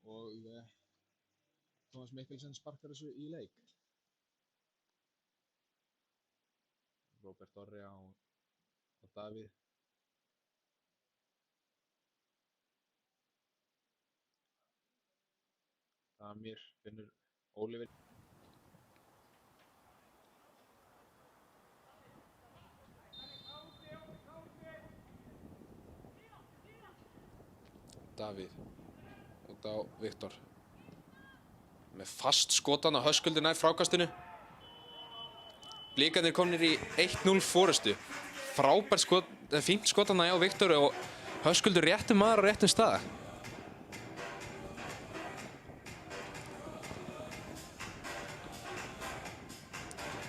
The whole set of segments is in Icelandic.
og Tómas Mikkelsen sparkar þessu í leik. Róbert Orri á Davíð. Damir finnur Ólífur. Davíð út á Viktor með fast skotan á Höskuldur nær frákastinu. Blikarnir komnir í 1-0 forystu. Frábært fínt skotan á Viktor og Höskuldur réttum maður á réttum stað.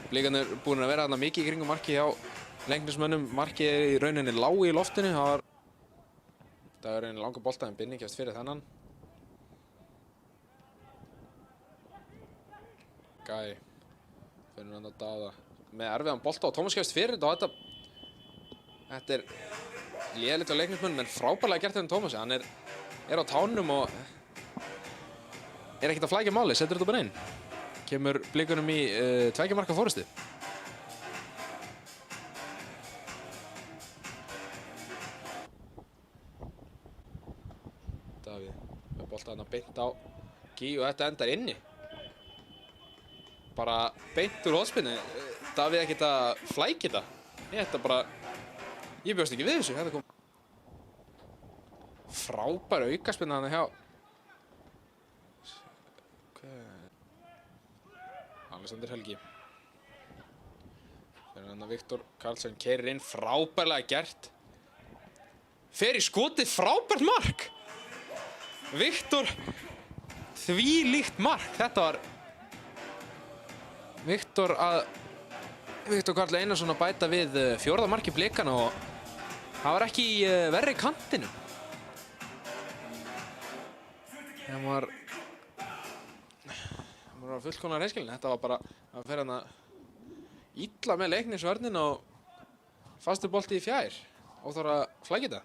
Blikarnir búin að vera þarna mikið í kringum markið hjá Leiknismönnum. Markið er í rauninni lág í loftinu. Það er einu langa bolta en Binni kemst fyrir þennan. Gæi finnur hann að Daða með erfiðan bolta og Tómas kemst fyrir þetta. Þetta er léleitt á Leiknismönnum en frábærlega gert henni Tómasi. Hann er á tánum og er ekkert að flækja máli, setur þetta bara inn. Kemur Blikunum í 2 marka forystu. Davíð með boltaðan að beint á Gí og þetta endar inni. Bara beint úr hóðspinni. Davíð ekkert að flækja þetta. Ég bjóst ekki við þessu. Þetta kom frábær aukaspinna hann hjá Alexander Helgi. Fyrir hann að Viktor Karlsson keyrir inn, frábærlega gert. Fer í skotið, frábært mark. Viktor, þvílíkt mark. Þetta var Viktor Karl Einarsson að bæta við 4. marki Blikana og það var ekki í verri kantinu. Það var fullkomlega hreinskilinn. Þetta var bara að fer hann að illa með Leiknisvörnin og fastur bolti í fjær. Óþarf að flækja þetta.